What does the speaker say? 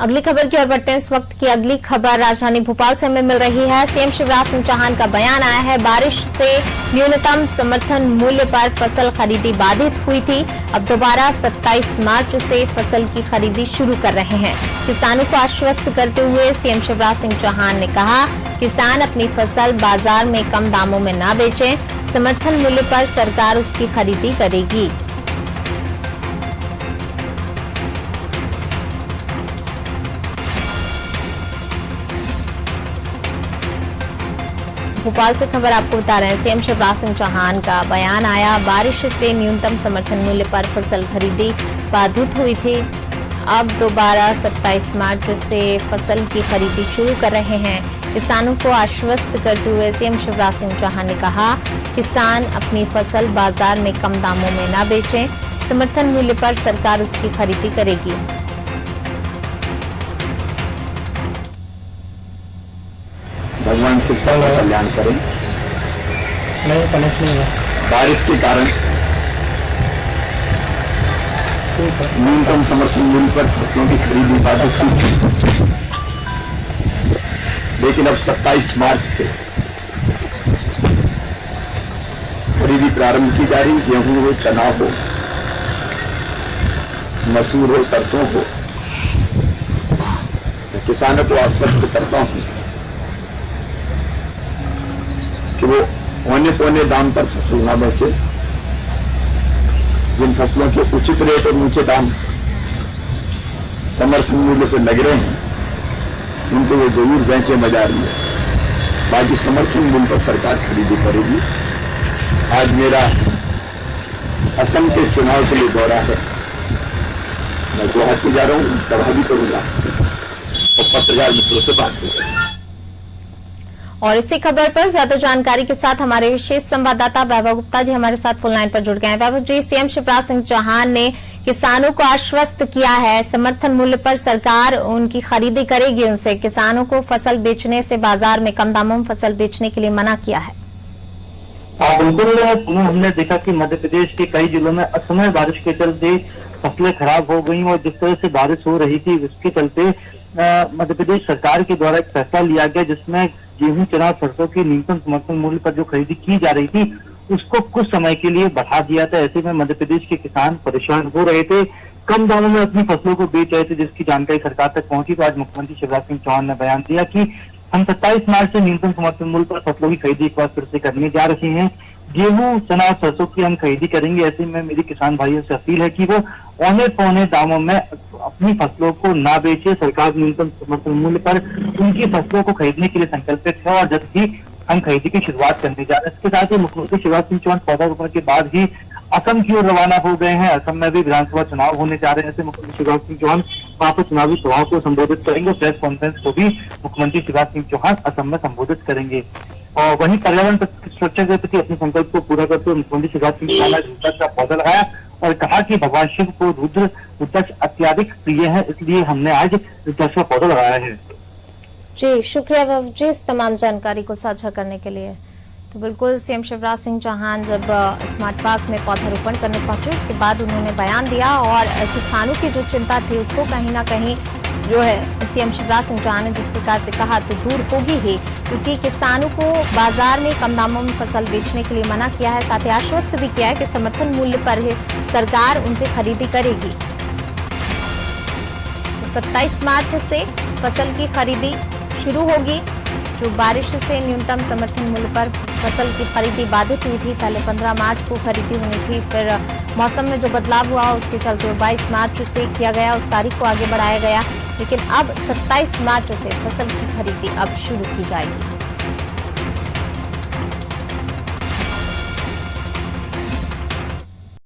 अगली खबर की ओर बढ़ते हैं। इस वक्त की अगली खबर राजधानी भोपाल से हमें मिल रही है। सीएम शिवराज सिंह चौहान का बयान आया है। बारिश से न्यूनतम समर्थन मूल्य पर फसल खरीदी बाधित हुई थी। अब दोबारा 27 मार्च से फसल की खरीदी शुरू कर रहे हैं। किसानों को आश्वस्त करते हुए सीएम शिवराज सिंह चौहान ने कहा, किसान अपनी फसल बाजार में कम दामों में न बेचें, समर्थन मूल्य पर सरकार उसकी खरीदी करेगी। भोपाल से खबर आपको बता रहे हैं। सीएम शिवराज सिंह चौहान का बयान आया। बारिश से न्यूनतम समर्थन मूल्य पर फसल खरीदी बाधित हुई थी। अब दोबारा 27 मार्च से फसल की खरीदी शुरू कर रहे हैं। किसानों को आश्वस्त करते हुए सीएम शिवराज सिंह चौहान ने कहा, किसान अपनी फसल बाजार में कम दामों में न बेचें, समर्थन मूल्य पर सरकार उसकी खरीदी करेगी। भगवान शिव सबका कल्याण करें। बारिश के कारण न्यूनतम समर्थन मूल्य पर फसलों की खरीदी बाधित हुई थी, लेकिन अब 27 मार्च से खरीदी प्रारंभ की जा रही। गेहूं हो, चना हो, मसूर हो, सरसों हो, मैं किसानों को आश्वस्त करता हूं कि वो औने पौने दाम पर फसल न बेचे। जिन फसलों के उचित रेट और ऊंचे दाम समर्थन मूल्य से लग रहे हैं, उनको वो जरूर बेचे बाजार में। बाकी समर्थन मूल्य पर सरकार खरीदी करेगी। आज मेरा असम के चुनाव के लिए दौरा है। मैं गुवाहाटी जा रहा हूँ, सभा भी करूंगा और पत्रकार मित्रों से बात करूंगा। और इसी खबर पर ज्यादा जानकारी के साथ हमारे विशेष संवाददाता वैभव गुप्ता जी हमारे साथ फोन लाइन पर जुड़ गए हैं। वैभव जी, सीएम शिवराज सिंह चौहान ने किसानों को आश्वस्त किया है, समर्थन मूल्य पर सरकार उनकी खरीदी करेगी। उनसे किसानों को फसल बेचने से बाजार में कम दामों में फसल बेचने के लिए मना किया है। बिल्कुल, हमने देखा कि मध्य प्रदेश के कई जिलों में असमय बारिश के चलते फसलें खराब हो गई और जिस तरह से बारिश हो रही थी उसके चलते मध्य प्रदेश सरकार के द्वारा एक फैसला लिया गया, जिसमें गेहूं, चना, सरसों की न्यूनतम समर्थन मूल्य पर जो खरीदी की जा रही थी उसको कुछ समय के लिए बढ़ा दिया था। ऐसे में मध्य प्रदेश के किसान परेशान हो रहे थे, कम दामों में अपनी फसलों को बेच रहे थे, जिसकी जानकारी सरकार तक पहुंची। तो आज मुख्यमंत्री शिवराज सिंह चौहान ने बयान दिया कि हम 27 मार्च से न्यूनतम समर्थन मूल्य पर फसलों की खरीदी एक बार फिर से करने जा रहे हैं। गेहूं, चना, सरसों की हम खरीदी करेंगे। ऐसे में मेरी किसान भाइयों से अपील है कि वो औने पौने दामों में अपनी फसलों को ना बेचे। सरकार न्यूनतम समर्थन मूल्य पर उनकी फसलों को खरीदने के लिए संकल्पित है और जल्द ही हम खरीदी की शुरुआत करने जा रहे हैं। इसके साथ ही मुख्यमंत्री शिवराज सिंह चौहान पौधारोपण के बाद ही असम की ओर रवाना हो गए हैं। असम में भी विधानसभा चुनाव होने जा रहे हैं। ऐसे मुख्यमंत्री शिवराज सिंह चौहान वहां पर चुनावी सभाओं को संबोधित करेंगे। प्रेस कॉन्फ्रेंस को भी मुख्यमंत्री शिवराज सिंह चौहान असम में संबोधित करेंगे। और वहीं पर्यावरण सुरक्षा के प्रति अपने संकल्प को पूरा करते हुए मुख्यमंत्री शिवराज सिंह चौहान ने रुद्राक्ष का पौधा लगाया और कहा कि भगवान शिव को रुद्राक्ष अत्यधिक प्रिय है, इसलिए हमने आज रुद्राक्ष का पौधा लगाया है। जी, शुक्रिया वैभव जी इस तमाम जानकारी को साझा करने के लिए। तो बिल्कुल, सीएम शिवराज सिंह चौहान जब स्मार्ट पार्क में पौधारोपण करने पहुंचे उसके बाद उन्होंने बयान दिया और किसानों की जो चिंता थी उसको कहीं ना कहीं जो है सीएम शिवराज सिंह चौहान ने जिस प्रकार से कहा तो दूर होगी ही, क्योंकि किसानों को बाजार में कम दामों में फसल बेचने के लिए मना किया है। साथ ही आश्वस्त भी किया है कि समर्थन मूल्य पर सरकार उनसे खरीदी करेगी। तो 27 मार्च से फसल की खरीदी शुरू होगी। जो बारिश से न्यूनतम समर्थन मूल्य पर फसल की खरीदी बाधित हुई थी, पहले 15 मार्च को खरीदी होनी थी, फिर मौसम में जो बदलाव हुआ उसके चलते 22 मार्च से किया गया, उस तारीख को आगे बढ़ाया गया, लेकिन अब 27 मार्च से फसल की खरीदी अब शुरू की जाएगी।